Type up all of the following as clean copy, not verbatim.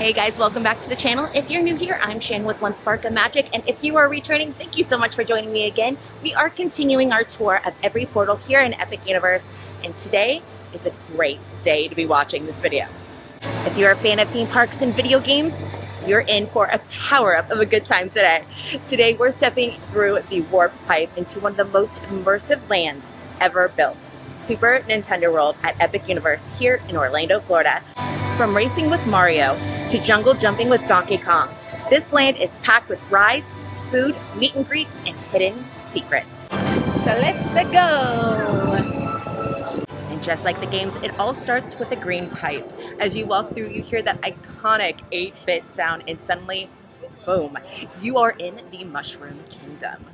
Hey guys, welcome back to the channel. If you're new here, I'm Shan with One Spark of Magic, and if you are returning, thank you so much for joining me again. We are continuing our tour of every portal here in Epic Universe, and today is a great day to be watching this video. If you're a fan of theme parks and video games, you're in for a power-up of a good time today. Today we're stepping through the warp pipe into one of the most immersive lands ever built, Super Nintendo World at Epic Universe here in Orlando, Florida. From racing with Mario to jungle jumping with Donkey Kong, this land is packed with rides, food, meet and greets, and hidden secrets. So let's go! And just like the games, it all starts with a green pipe. As you walk through, you hear that iconic 8-bit sound, and suddenly, boom, you are in the Mushroom Kingdom.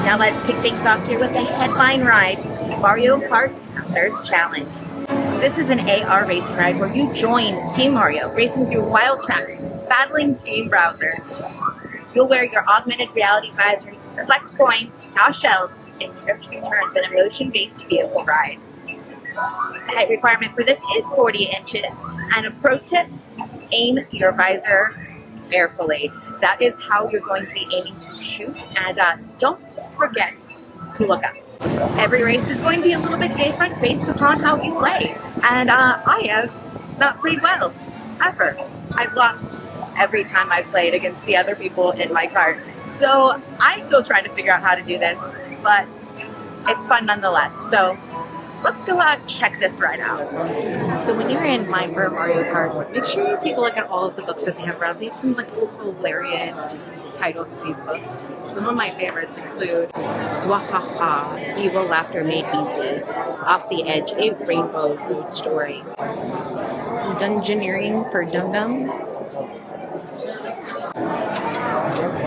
Now let's kick things off here with the headline ride, Mario Kart Bowser's Challenge. This is an AR racing ride where you join Team Mario, racing through wild tracks, battling Team Bowser. You'll wear your augmented reality visors, collect coins, toss shells, and trip turns in a motion-based vehicle ride. The height requirement for this is 40 inches, and a pro tip, aim your visor carefully. That is how you're going to be aiming to shoot, and don't forget to look up. Every race is going to be a little bit different based upon how you play, and I have not played well, ever. I've lost every time I've played against the other people in my cart, so I'm still trying to figure out how to do this, but it's fun nonetheless. So let's go check this ride out. So when you're in line for Mario Kart, make sure you take a look at all of the books that they have around. They have some like hilarious titles to these books. Some of my favorites include Wahaha, Evil Laughter Made Easy, Off the Edge, A Rainbow Food Story, Dungeoneering for Dum Dums,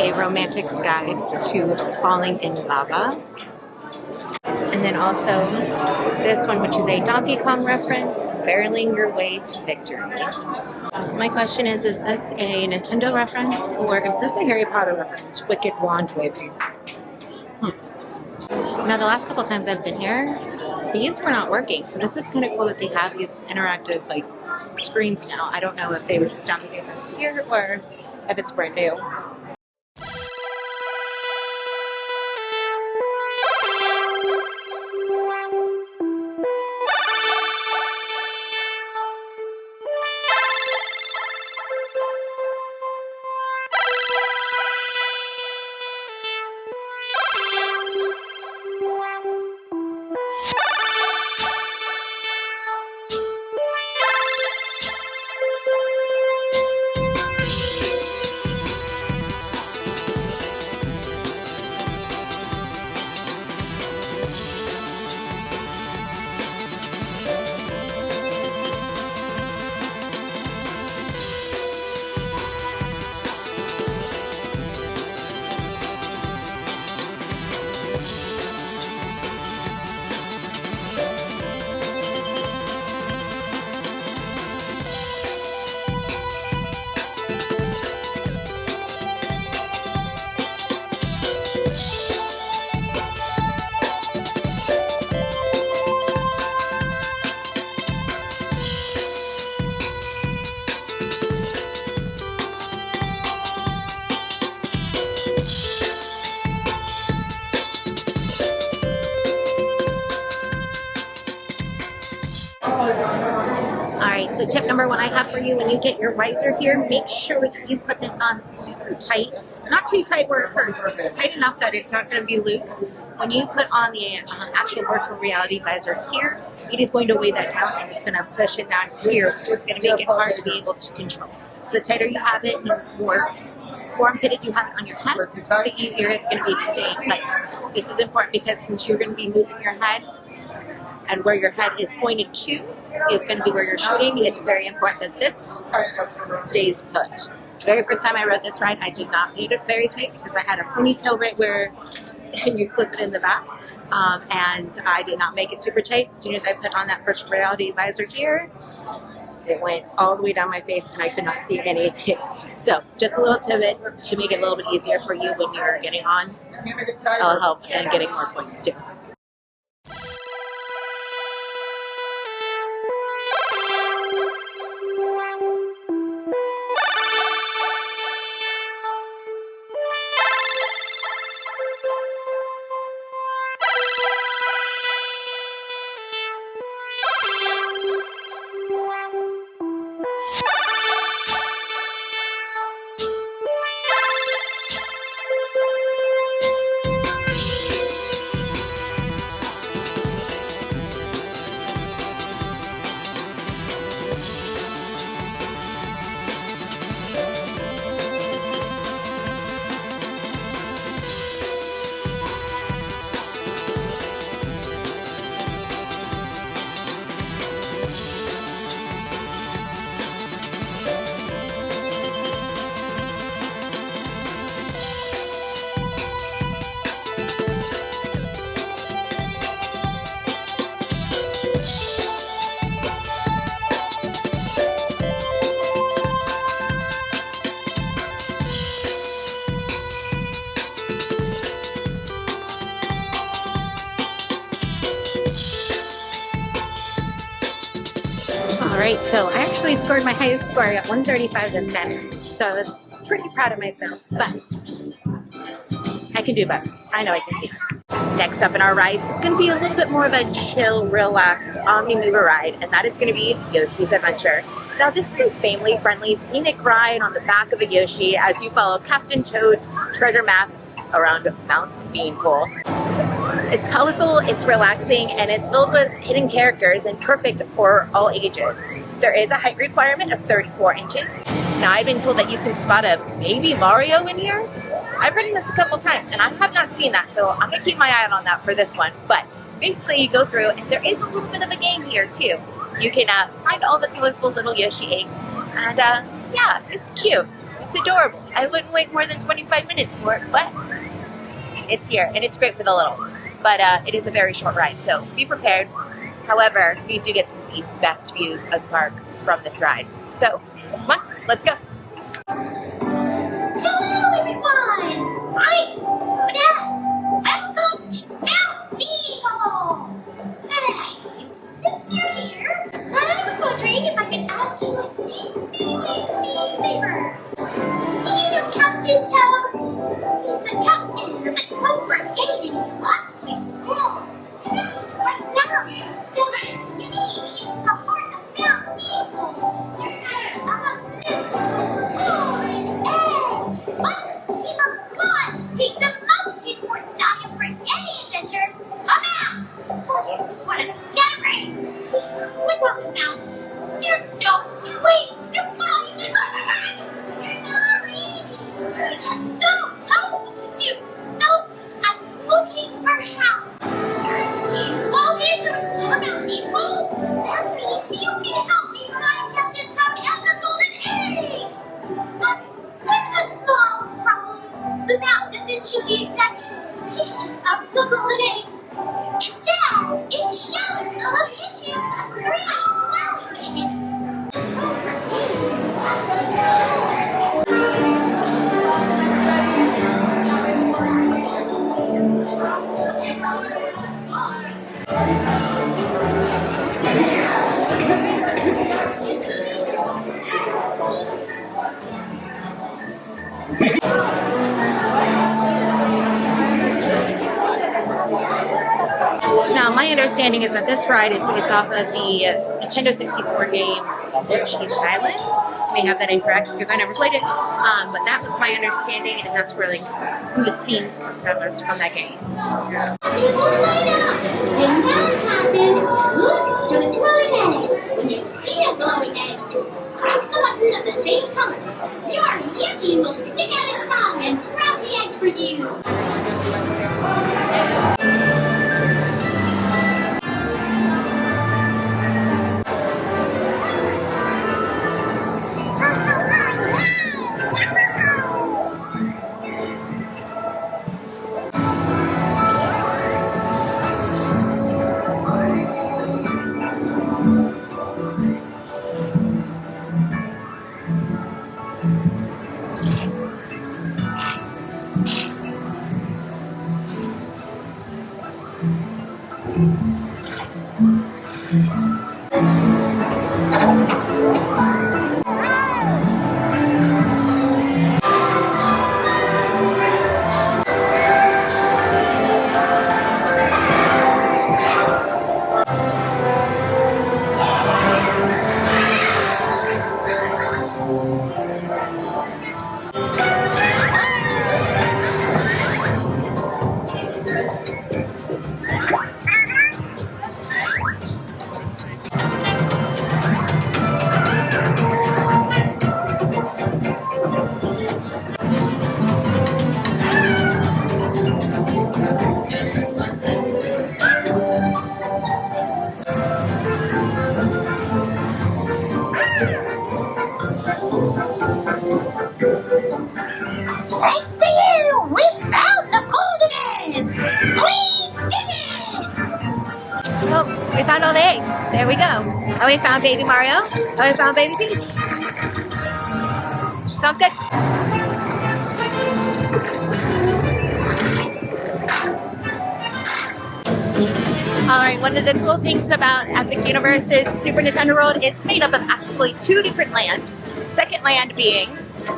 A Romantic's Guide to Falling in Lava, and then also this one, which is a Donkey Kong reference, Barreling Your Way to Victory. My question is this a Nintendo reference, or is this a Harry Potter reference, Wicked Wand Waving? Now, the last couple times I've been here, these were not working, so this is kind of cool that they have these interactive like screens now. I don't know if they were just downloading them here, or if it's brand new. right, so tip number one I have for you, when you get your riser here, make sure that you put this on super tight. Not too tight where it hurts, but tight enough that it's not going to be loose. When you put on the actual virtual reality visor here, it is going to weigh that down and it's going to push it down here, which is going to make it hard to be able to control. So the tighter you have it, means more form-fitted you have it on your head, the easier it's going to be to stay in place. This is important because since you're going to be moving your head, and where your head is pointed to is going to be where you're shooting, it's very important that this stays put. The very first time I rode this ride, I did not make it very tight because I had a ponytail right where you clip it in the back, and I did not make it super tight. As soon as I put on that virtual reality visor here, it went all the way down my face and I could not see anything. So just a little tidbit to make it a little bit easier for you when you're getting on. It'll help and getting more points too. Alright, so I actually scored my highest score. I got 135 this time. So I was pretty proud of myself, but I can do better. I know I can do better. Next up in our rides is going to be a little bit more of a chill, relaxed omni-mover ride, and that is going to be Yoshi's Adventure. Now this is a family-friendly scenic ride on the back of a Yoshi as you follow Captain Toad's treasure map around Mount Beanpole. It's colorful, it's relaxing, and it's filled with hidden characters and perfect for all ages. There is a height requirement of 34 inches. Now I've been told that you can spot a baby Mario in here. I've ridden this a couple times and I have not seen that, so I'm going to keep my eye out on that for this one. But basically you go through and there is a little bit of a game here too. You can find all the colorful little Yoshi eggs, and yeah, it's cute. It's adorable. I wouldn't wait more than 25 minutes for it, but it's here and it's great for the littles. But it is a very short ride, so be prepared. However, you do get some of the best views of the park from this ride. So, come on, let's go. Hello, everyone! I'm Toadette. Welcome to Mount Beanpole. Hey, since you're here, I was wondering if I could ask you a teensy favor. Do you know Captain Toad? He's the captain of the Toad Brigade and he loves to explore. Right now, he's building deep into the heart of Mount Beanpole in search of a mystical golden egg. But he forgot to take the most important item for any adventure, a map. What a scatterbrain! Without the map, there's no way to find the land. You just don't know what to do, so I'm looking for help. All answers about people. That means you can help me find Captain Toad and the golden egg. But there's a small problem. The map doesn't show the exact location of the golden egg. Instead, it shows the locations of three glowing eggs. Toad Brigade wants to go. Now, my understanding is that this ride is based off of the Nintendo 64 game Yoshi's Island. I may have that incorrect because I never played it, but that was my understanding, and that's where like some of the scenes from that game. Just line up. And now, Captain, look for the glowing egg. When you see a glowing egg, press the button of the same color. Your Yoshi will stick out his tongue and grab the egg for you. Thanks to you, we found the golden egg! We did it! Oh, we found all the eggs. There we go. And we found baby Mario. And we found baby Peach. Sounds good. Alright, one of the cool things about Epic Universe's Super Nintendo World, it's made up of actually 2 different lands. Second land being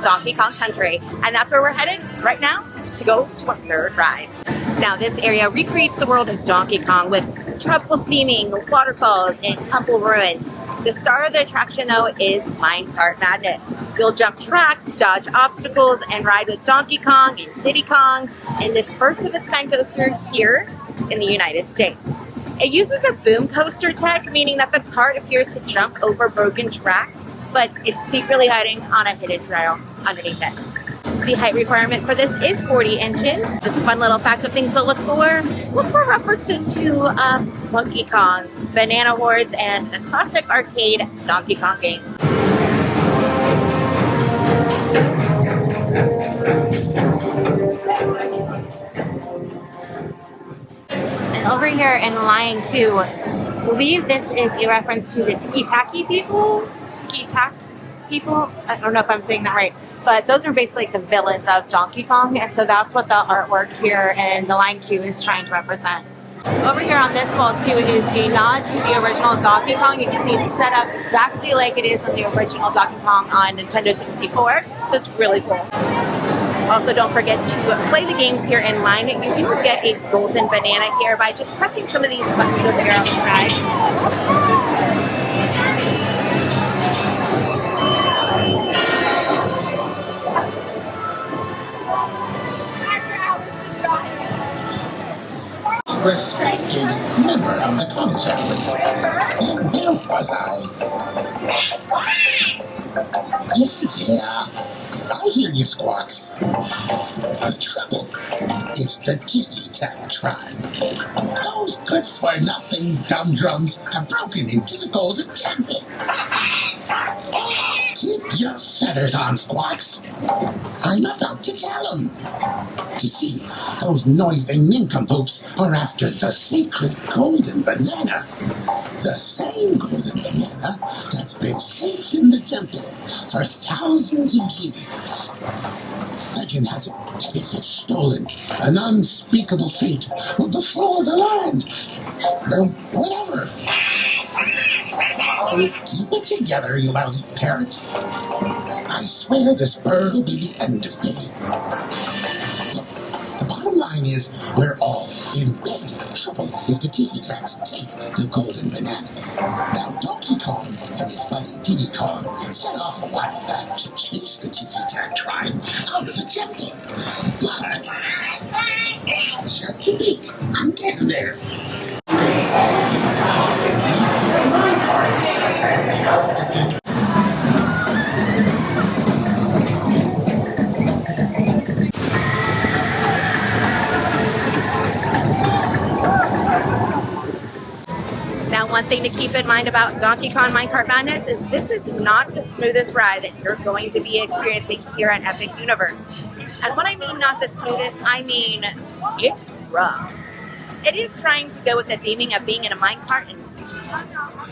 Donkey Kong Country. And that's where we're headed right now to go to our 3rd ride. Now this area recreates the world of Donkey Kong with tropical theming, waterfalls, and temple ruins. The star of the attraction though is Mine Kart Madness. You'll jump tracks, dodge obstacles, and ride with Donkey Kong and Diddy Kong. And this first of its kind goes through here in the United States. It uses a boom coaster tech, meaning that the cart appears to jump over broken tracks, but it's secretly hiding on a hidden trail underneath it. The height requirement for this is 40 inches. Just a fun little fact of things to look for. Look for references to Donkey Kong's Banana Wars and the classic arcade Donkey Kong game. And over here in line 2, I believe this is a reference to the Tiki-Taki people. Tiki-Tak people? I don't know if I'm saying that right. But those are basically the villains of Donkey Kong, and so that's what the artwork here in the line Q is trying to represent. Over here on this wall too is a nod to the original Donkey Kong. You can see it's set up exactly like it is in the original Donkey Kong on Nintendo 64, so it's really cool. Also, don't forget to play the games here in line. You can get a golden banana here by just pressing some of these buttons over here on the side. Respected member of the Kong family. And where was I? Yeah. I hear you, Squawks. The trouble is the Tiki-Tak tribe. Those good-for-nothing dumb drums have broken into the Golden Temple. Keep your feathers on, Squawks. I'm about to tell them. You see, those noisy nincompoops are after the sacred golden banana. The same golden banana that's been safe in the temple for thousands of years. Legend has it that if it's stolen, an unspeakable fate will befall the land. Or whatever. So keep it together, you lousy parrot. I swear this bird will be the end of me. Look, the bottom line is we're all in big trouble if the Tiki-Taks take the golden banana. Now don't Donkey Kong and his buddy Diddy Kong set off a while back to chase the Tiki-Tac tribe out of the temple. But shut your beak, I'm getting there. Now, one thing to keep in mind about Donkey Kong Minecart Madness is this is not the smoothest ride that you're going to be experiencing here at Epic Universe. And when I mean not the smoothest, I mean it's rough. It is trying to go with the theming of being in a minecart and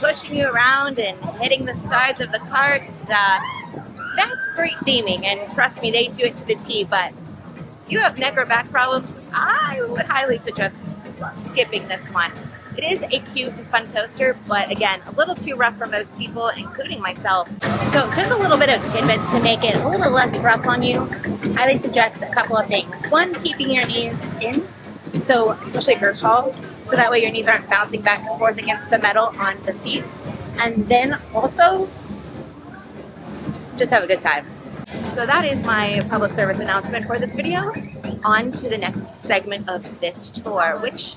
pushing you around and hitting the sides of the cart. That's great theming, and trust me, they do it to the T. But if you have neck or back problems, I would highly suggest skipping this one. It is a cute and fun coaster, but again, a little too rough for most people, including myself. So just a little bit of tidbits to make it a little less rough on you. I highly suggest a couple of things. One, keeping your knees in, so especially if you're tall, so that way your knees aren't bouncing back and forth against the metal on the seats. And then also, just have a good time. So that is my public service announcement for this video. On to the next segment of this tour, which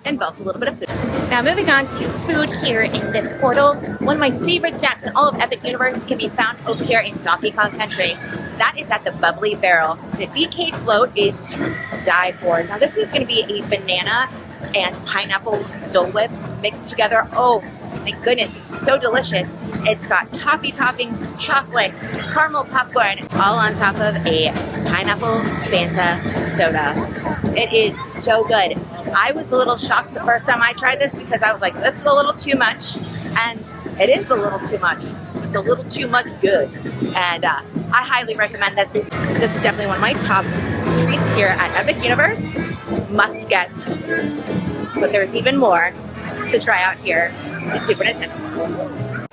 involves a little bit of food. Now, moving on to food here in this portal. One of my favorite snacks in all of Epic Universe can be found over here in Donkey Kong Country. That is at the Bubbly Barrel. The DK float is to die for. Now, this is going to be a banana and pineapple Dole Whip mixed together. Oh, my goodness, it's so delicious. It's got toffee toppings, chocolate, caramel popcorn, all on top of a pineapple Fanta soda. It is so good. I was a little shocked the first time I tried this because I was like, this is a little too much. And it is a little too much. It's a little too much good. And I highly recommend this. This is definitely one of my top treats here at Epic Universe. Must get. But there's even more to try out here at Super Nintendo.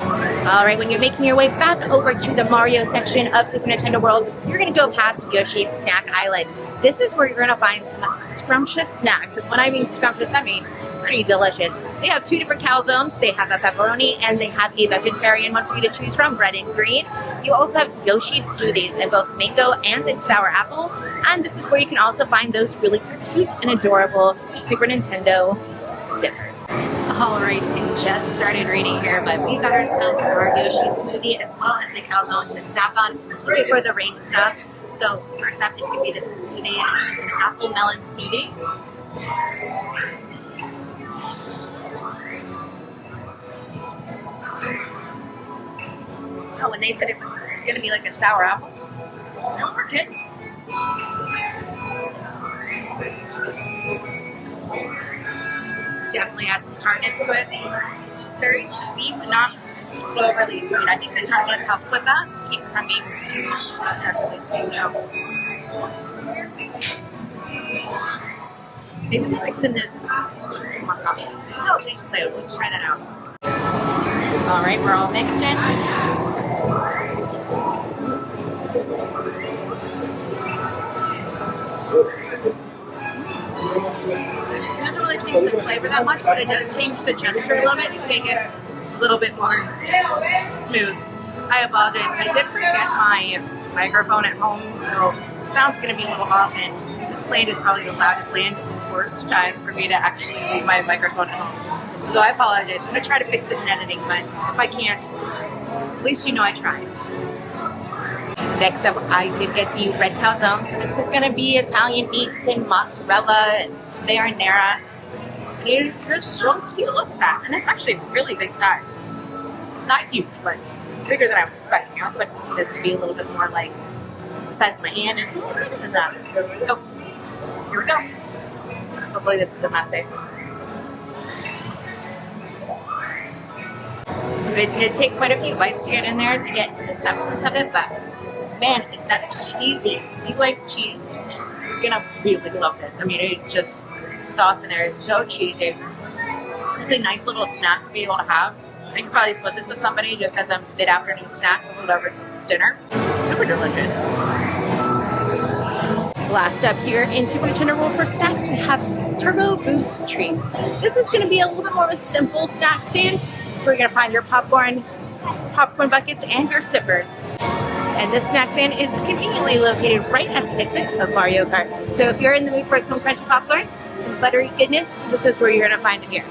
Alright, when you're making your way back over to the Mario section of Super Nintendo World, you're going to go past Yoshi's Snack Island. This is where you're going to find some scrumptious snacks. And when I mean scrumptious, I mean pretty delicious. They have two different calzones. They have a pepperoni and they have a vegetarian one for you to choose from, red and green. You also have Yoshi smoothies in both mango and in sour apple. And this is where you can also find those really cute and adorable Super Nintendo sippers. Alright, I just started reading here, but we got ourselves our Yoshi smoothie as well as the calzone to snack on before the rain stuff. So first up, it's going to be this smoothie. It's an apple melon smoothie. Oh, when they said it was going to be like a sour apple, no, we're kidding. Definitely has some tartness to it. It's very sweet, but not overly sweet. I think the tartness helps with that to keep it from being too excessively sweet. So maybe we'll mix in this on top. Maybe I'll change the flavor. Let's try that out. All right, we're all mixed in. It doesn't really change the flavor that much, but it does change the texture a little bit to make it a little bit more smooth. I apologize. I did forget my microphone at home, so the sound's going to be a little off, and this land is probably the loudest land. Worst time for me to actually leave my microphone at home. So I apologize. I'm going to try to fix it in editing, but if I can't, at least you know I tried. Next up, I did get the red calzone. So this is going to be Italian meats and mozzarella and marinara. It's just so cute. Look at that. And it's actually a really big size. Not huge, but bigger than I was expecting. I was expecting this to be a little bit more like the size of my hand. It's a little bigger than that. Oh, here we go. Hopefully this isn't messy. It did take quite a few bites to get in there to get to the substance of it, but man, is that cheesy. If you like cheese, you're gonna really love this. I mean, it's just, the sauce in there is so cheesy. It's a nice little snack to be able to have. I could probably split this with somebody just as a mid-afternoon snack to hold over to dinner. Super delicious. Last up here in Super Nintendo World for snacks, we have Turbo Boost Treats. This is going to be a little bit more of a simple snack stand. is where you're gonna find your popcorn buckets, and your sippers. And this snack stand is conveniently located right at the exit of Mario Kart. So if you're in the mood for some crunchy popcorn, some buttery goodness, this is where you're gonna find it here.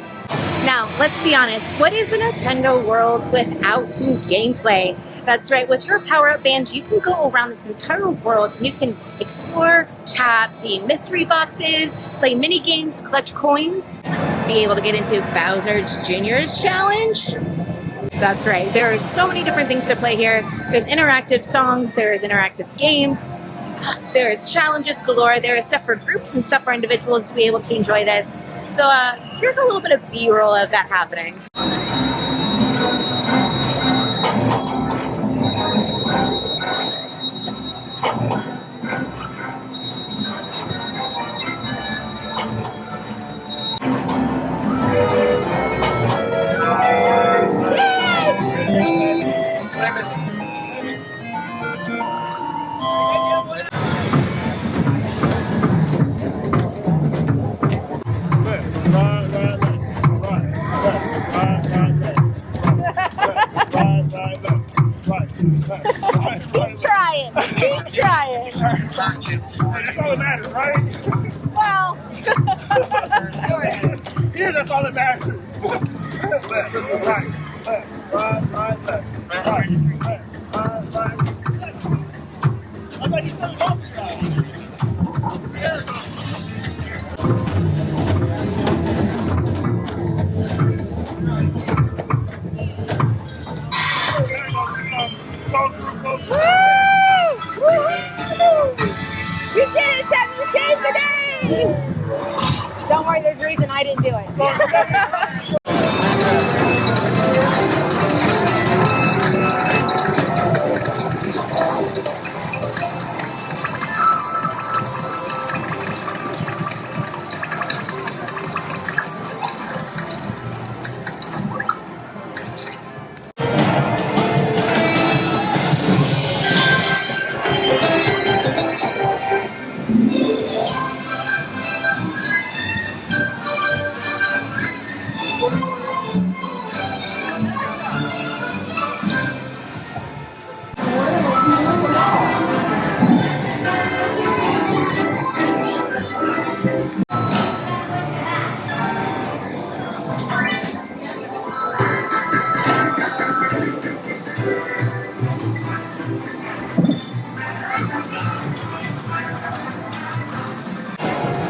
Now, let's be honest, what is a Nintendo world without some gameplay? That's right, with your power-up bands, you can go around this entire world and you can explore, tap the mystery boxes, play mini games, collect coins, be able to get into Bowser's Jr.'s challenge. That's right, there are so many different things to play here. There's interactive songs, there's interactive games, there's challenges galore, there is stuff for groups and stuff for individuals to be able to enjoy this. So here's a little bit of B-roll of that happening. He's trying. He's trying. That's all that matters, right? Well, Yeah, that's all that matters. Left, right, left, right. I thought you said both you did it, Sam. You saved the day. Don't worry, there's a reason I didn't do it.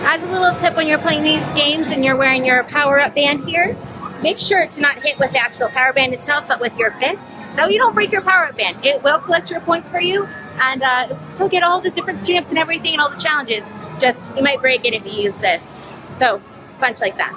As a little tip when you're playing these games and you're wearing your power-up band here, make sure to not hit with the actual power band itself, but with your fist. Now you don't break your power-up band. It will collect your points for you, and still get all the different stamps and everything and all the challenges. Just, you might break it if you use this. So, punch like that.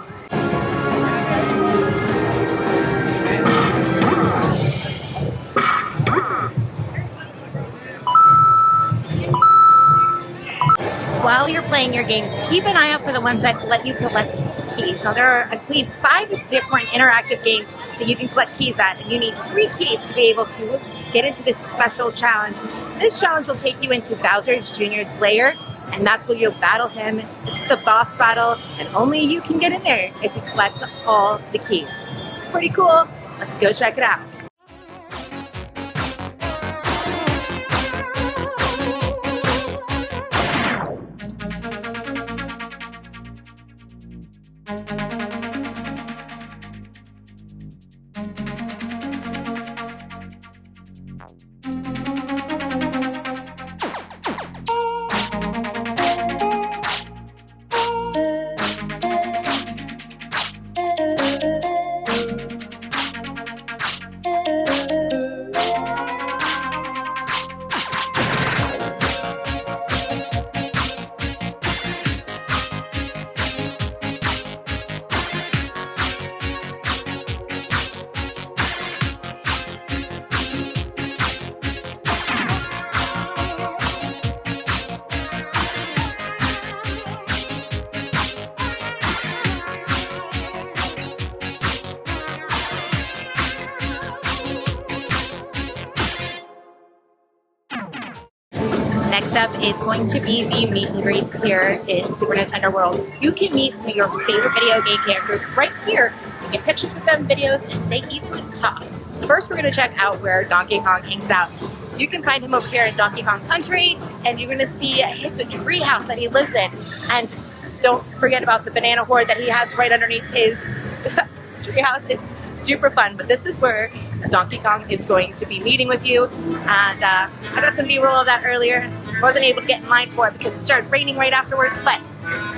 While you're playing your games, keep an eye out for the ones that let you collect keys. Now there are, I believe, 5 different interactive games that you can collect keys at, and you need 3 keys to be able to get into this special challenge. This challenge will take you into Bowser's Jr.'s lair, and that's where you'll battle him. It's the boss battle, and only you can get in there if you collect all the keys. Pretty cool. Let's go check it out. Next up is going to be the meet and greets here in Super Nintendo World. You can meet some of your favorite video game characters right here get pictures with them, videos, and they even talk. First, we're going to check out where Donkey Kong hangs out. You can find him over here in Donkey Kong Country, and you're going to see his treehouse that he lives in. And don't forget about the banana hoard that he has right underneath his treehouse. It's super fun, but this is where Donkey Kong is going to be meeting with you. And I got some B-roll of that earlier. Wasn't able to get in line for it because it started raining right afterwards, but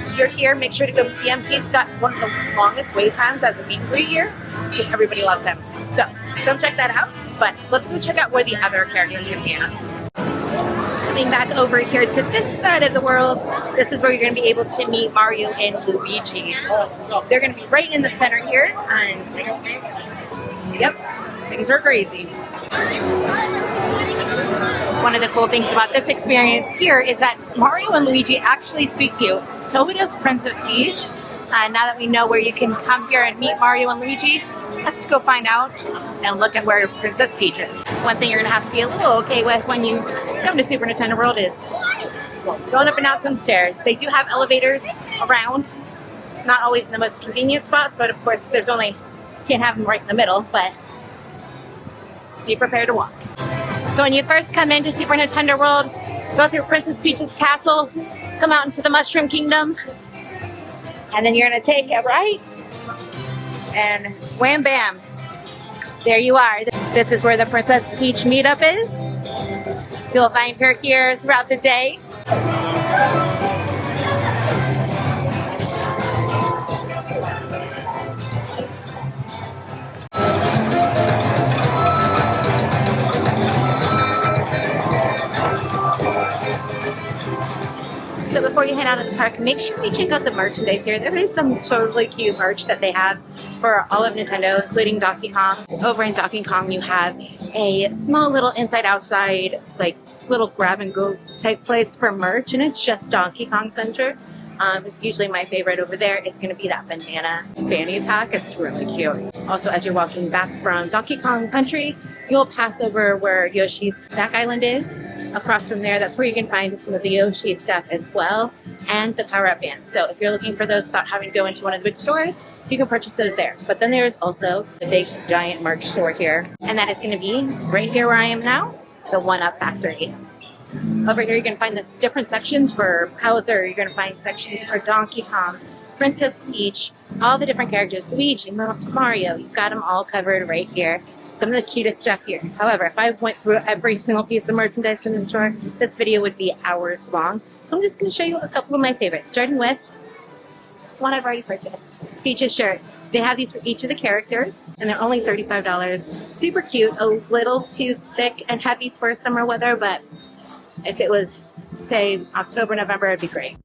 if you're here, make sure to go see him. He's got one of the longest wait times as a meet and greet here because everybody loves him. So come check that out, but let's go check out where the other characters are going to be at. Coming back over here to this side of the world, this is where you're going to be able to meet Mario and Luigi. They're going to be right in the center here, and yep, things are crazy. One of the cool things about this experience here is that Mario and Luigi actually speak to you. So does Princess Peach. Now that we know where you can come here and meet Mario and Luigi, let's go find out and look at where Princess Peach is. One thing you're going to have to be a little okay with when you come to Super Nintendo World is going up and down some stairs. They do have elevators around, not always in the most convenient spots, but of course there's only, can't have them right in the middle, but be prepared to walk. So when you first come into Super Nintendo World, go through Princess Peach's castle, come out into the Mushroom Kingdom, and then you're going to take it right, and wham bam, there you are. This is where the Princess Peach meetup is. You'll find her here throughout the day. So before you head out of the park, make sure you check out the merchandise here. There is some totally cute merch that they have for all of Nintendo, including Donkey Kong. Over in Donkey Kong, you have a small little inside-outside, like, little grab-and-go type place for merch, and it's just Donkey Kong Center. Usually my favorite over there is going to be that banana fanny pack. It's really cute. Also, as you're walking back from Donkey Kong Country, you'll pass over where Yoshi's Snack Island is. Across from there, that's where you can find some of the Yoshi stuff as well, and the power-up bands. So if you're looking for those without having to go into one of the big stores, you can purchase those there. But then there's also the big giant merch store here, and that is going to be right here where I am now, the 1-Up Factory. Over here, you're going to find this different sections for Bowser. You're going to find sections for Donkey Kong, Princess Peach, all the different characters, Luigi, Mario. You've got them all covered right here. Some of the cutest stuff here. However, if I went through every single piece of merchandise in the store, this video would be hours long. So I'm just going to show you a couple of my favorites, starting with one I've already purchased, Peach's shirt. They have these for each of the characters, and they're only $35. Super cute, a little too thick and heavy for summer weather, but if it was, say, October, November, it'd be great.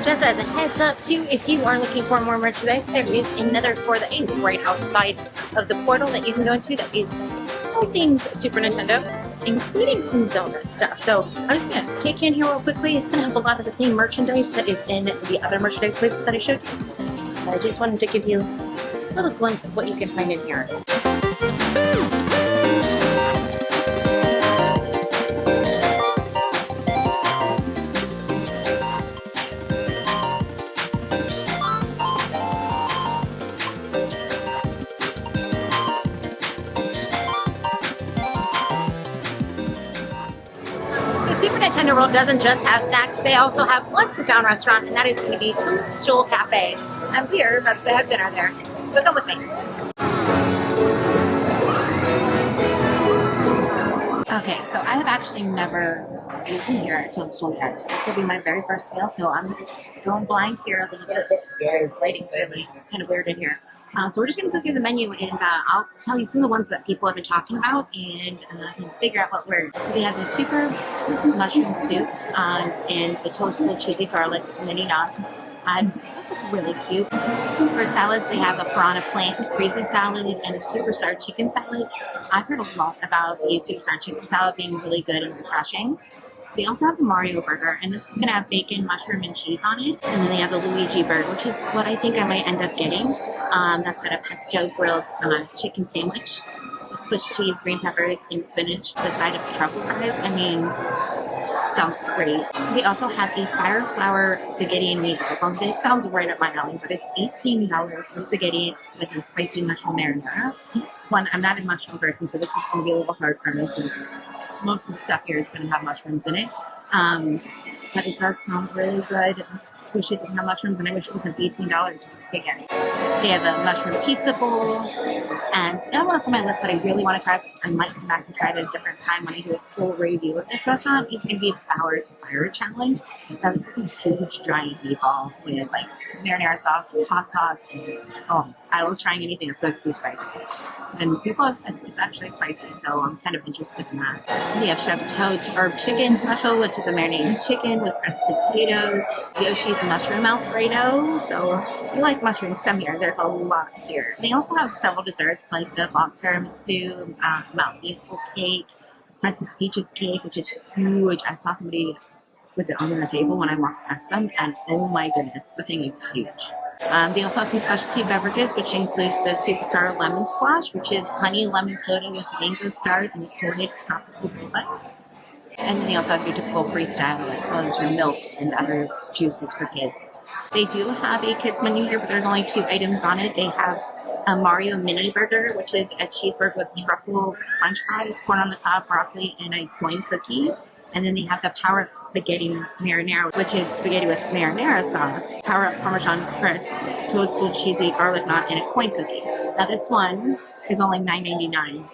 Just as a heads up too, if you are looking for more merchandise, there is another store that is right outside of the portal that you can go into that is all things Super Nintendo, including some Zelda stuff. So I'm just going to take you in here real quickly. It's going to have a lot of the same merchandise that is in the other merchandise places that I showed you. I just wanted to give you a little glimpse of what you can find in here. Super Nintendo World doesn't just have snacks, they also have one sit-down restaurant, and that is going to be Toadstool Café. I'm here, about to go have dinner there. So come with me. Okay, so I have actually never eaten here at Toadstool yet. This will be my very first meal, so I'm going blind here a little bit. The lighting's really kind of weird in here. So we're just going to go through the menu, and I'll tell you some of the ones that people have been talking about, and figure out what we're. So they have the super mushroom soup and the toadstool chili garlic mini nuts. This looks really cute. For salads, they have a piranha plant crazy salad and a superstar chicken salad. I've heard a lot about the superstar chicken salad being really good and refreshing. They also have the Mario burger, and this is going to have bacon, mushroom, and cheese on it. And then they have the Luigi burger, which is what I think I might end up getting. That's got a pesto grilled chicken sandwich, Swiss cheese, green peppers, and spinach. The side of the truffle fries. I mean, sounds great. They also have a fire flour spaghetti and meatballs. So this sounds right up my alley, but it's $18 for spaghetti with a spicy mushroom marinara. One, I'm not a mushroom person, so this is going to be a little hard for me since most of the stuff here is going to have mushrooms in it. But it does sound really good. I just wish it didn't have mushrooms, and I wish it wasn't $18 for spaghetti. They have a mushroom pizza bowl, and the other one's on my list that I really want to try. I might come back and try it at a different time when I do a full review of this restaurant. Is going to be Bauer's Fire Challenge. Now this is a huge giant meatball with like marinara sauce and hot sauce. And, I love trying anything that's supposed to be spicy. And people have said it's actually spicy, so I'm kind of interested in that. We have Chef Toad's herb chicken special, which is a marinated chicken with pressed potatoes. Yoshi's mushroom Alfredo. So if you like mushrooms, come here. There's a lot here. They also have several desserts like the mock tiramisu, Mount Maple cake, Princess Peach's cake, which is huge. I saw somebody with it on their table when I walked past them, and oh my goodness, the thing is huge. They also have some specialty beverages, which includes the Superstar Lemon Squash, which is honey lemon soda with mango stars and assorted tropical fruits. And then they also have your typical freestyle, as well as your milks and other juices for kids. They do have a kids menu here, but there's only 2 items on it. They have a Mario mini burger, which is a cheeseburger with truffle french fries, corn on the top, broccoli, and a coin cookie. And then they have the Power Up Spaghetti Marinara, which is spaghetti with marinara sauce, Power Up Parmesan Crisp, Toadstool Cheesy Garlic Knot, and a coin cookie. Now this one is only $9.99,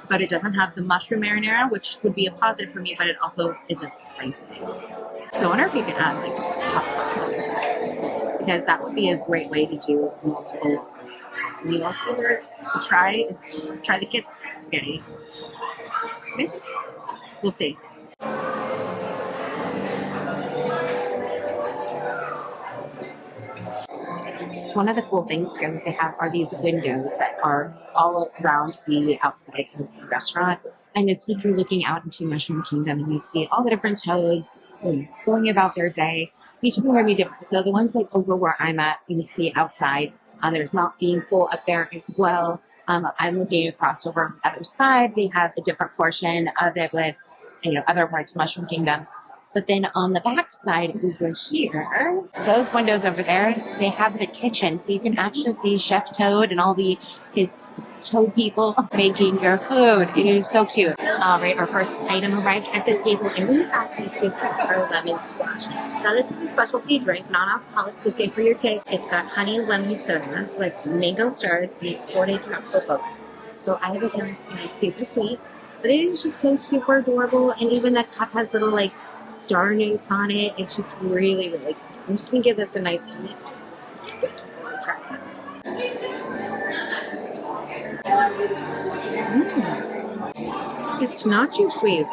but it doesn't have the mushroom marinara, which would be a positive for me, but it also isn't spicy. So I wonder if you can add like hot sauce on this side, because that would be a great way to do multiple meals here. To try the kids' spaghetti. Okay. We'll see. One of the cool things here that they have are these windows that are all around the outside of the restaurant. And it's like you're looking out into Mushroom Kingdom and you see all the different toads going about their day. Each of them are going to be different. So the ones like over where I'm at, you can see outside. There's Mount Bean Pool up there as well. I'm looking across over on the other side. They have a different portion of it with, other parts of Mushroom Kingdom. But then on the back side over here, those windows over there, they have the kitchen. So you can actually see Chef Toad and all his toad people making your food. It is so cute. All right, our first item arrived at the table, and we have the Superstar Lemon Squash. Now this is a specialty drink, non-alcoholic, so safe for your kid. It's got honey lemon soda with mango stars and assorted tropical bubbles. So I have a feeling it's going to be super sweet, but it is just so super adorable, and even the cup has little star notes on it. It's just really, really good. So I'm just going to give this a nice mix. Try it. It's not too sweet.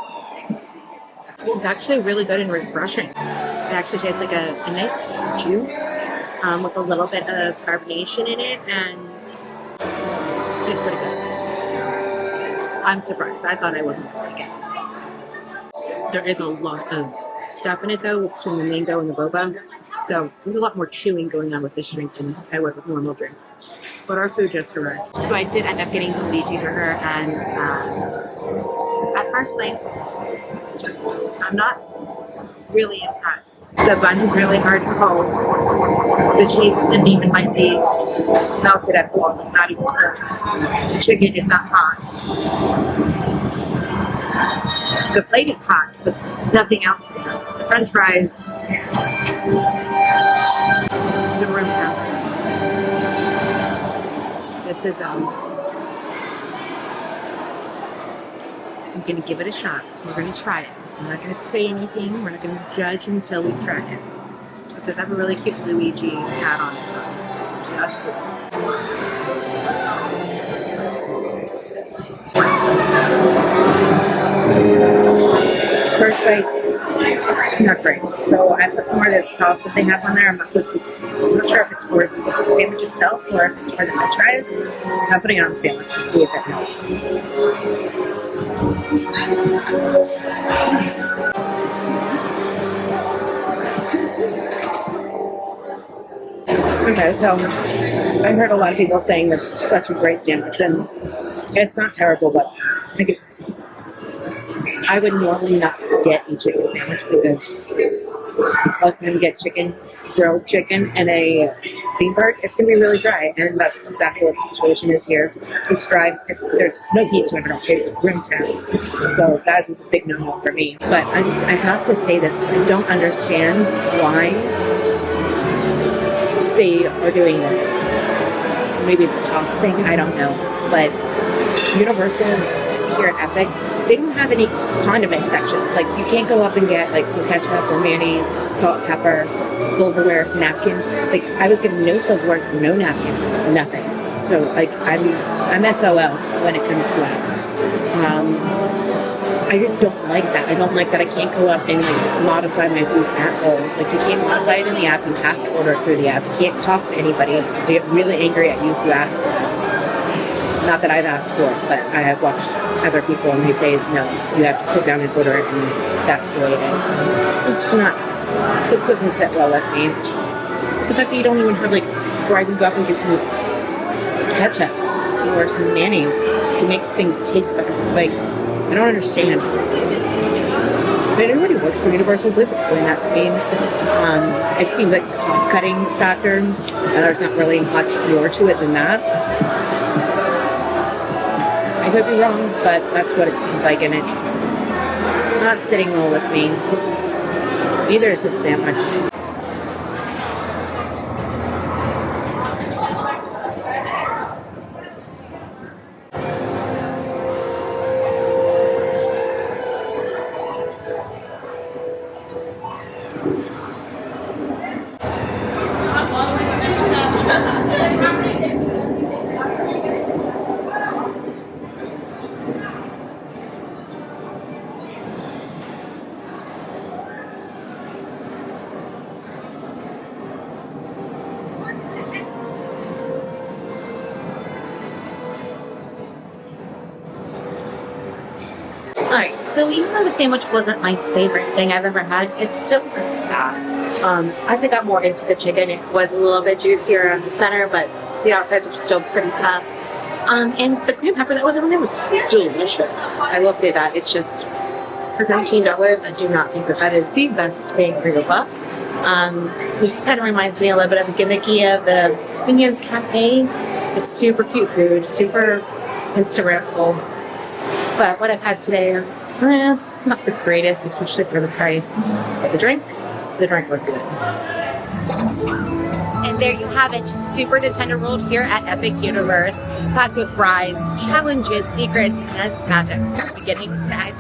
It's actually really good and refreshing. It actually tastes like a nice juice with a little bit of carbonation in it, and it's pretty good. I'm surprised. I thought I wasn't going to like it. There is a lot of stuff in it, though, between the mango and the boba. So there's a lot more chewing going on with this drink than I would with normal drinks. But our food just arrived. So I did end up getting the Luigi burger, and at first glance, I'm not really impressed. The bun is really hard and cold. The cheese isn't even be melted at all, not even close. The chicken is not hot. The plate is hot, but nothing else is. The French fries, the room temp. This is I'm gonna give it a shot. We're gonna try it. I'm not gonna say anything. We're not gonna judge until we've tried it. It does have a really cute Luigi hat on it, so that's cool. First bite, not great. So I put some more of this sauce that they have on there. I'm not sure if it's for the sandwich itself or if it's for the French fries. I'm putting it on the sandwich to see if it helps. Okay, so I heard a lot of people saying this is such a great sandwich, and it's not terrible, but I would normally not get a chicken sandwich because most of them get chicken, grilled chicken, and a bean bird. It's going to be really dry, and that's exactly what the situation is here. It's dry. There's no heat to it at all. It's room temp, so that is a big no-no for me. But I have to say this, I don't understand why they are doing this. Maybe it's a cost thing, I don't know. But Universal here at Epic, they don't have any condiment sections. Like, you can't go up and get like some ketchup or mayonnaise, salt, pepper, silverware, napkins. Like, I was getting no silverware, no napkins, nothing. So like I'm SOL when it comes to that. I just don't like that. I don't like that I can't go up and like modify my food at all. Like, you can't modify it in the app. You have to order it through the app. You can't talk to anybody. They get really angry at you if you ask for it. Not that I've asked for it, but I have watched other people and they say, no, you have to sit down and order it, and that's the way it is. It's not, this doesn't sit well with me. The fact that you don't even have like, where I can go up and get some ketchup or some mayonnaise to make things taste better. Like, I don't understand. If anybody works for Universal, please explain that to me. It seems like it's a cost-cutting factor, and there's not really much more to it than that. I could be wrong, but that's what it seems like, and it's not sitting well with me. Neither is this sandwich. Alright, so even though the sandwich wasn't my favorite thing I've ever had, it still wasn't bad. As I got more into the chicken, it was a little bit juicier on the center, but the outsides were still pretty tough. And the green pepper that was on there was delicious. I will say that. It's just, for $19, I do not think that is the best bang for your buck. This kind of reminds me a little bit of a gimmicky of the Yoshis Cafe. It's super cute food, super Instagrammable. But what I've had today, not the greatest, especially for the price. But the drink was good. And there you have it, Super Nintendo World here at Epic Universe, packed with rides, challenges, secrets, and magic from beginning to end.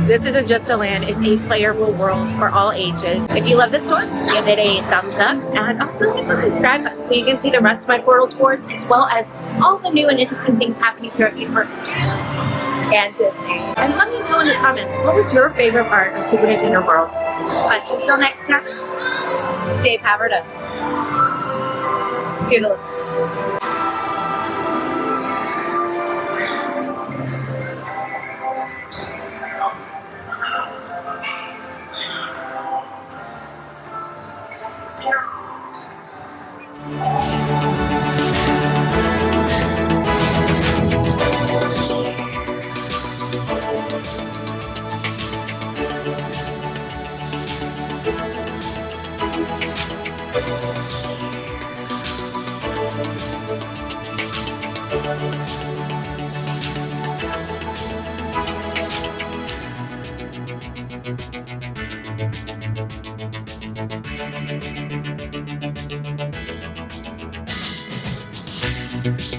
This isn't just a land, it's a playable world for all ages. If you love this tour, give it a thumbs up, and also hit the subscribe button so you can see the rest of my portal tours, as well as all the new and interesting things happening here at Universal Studios and Disney. And let me know in the comments, what was your favorite part of Super Nintendo World? But until next time, stay powered up. Toodaloo. Bye.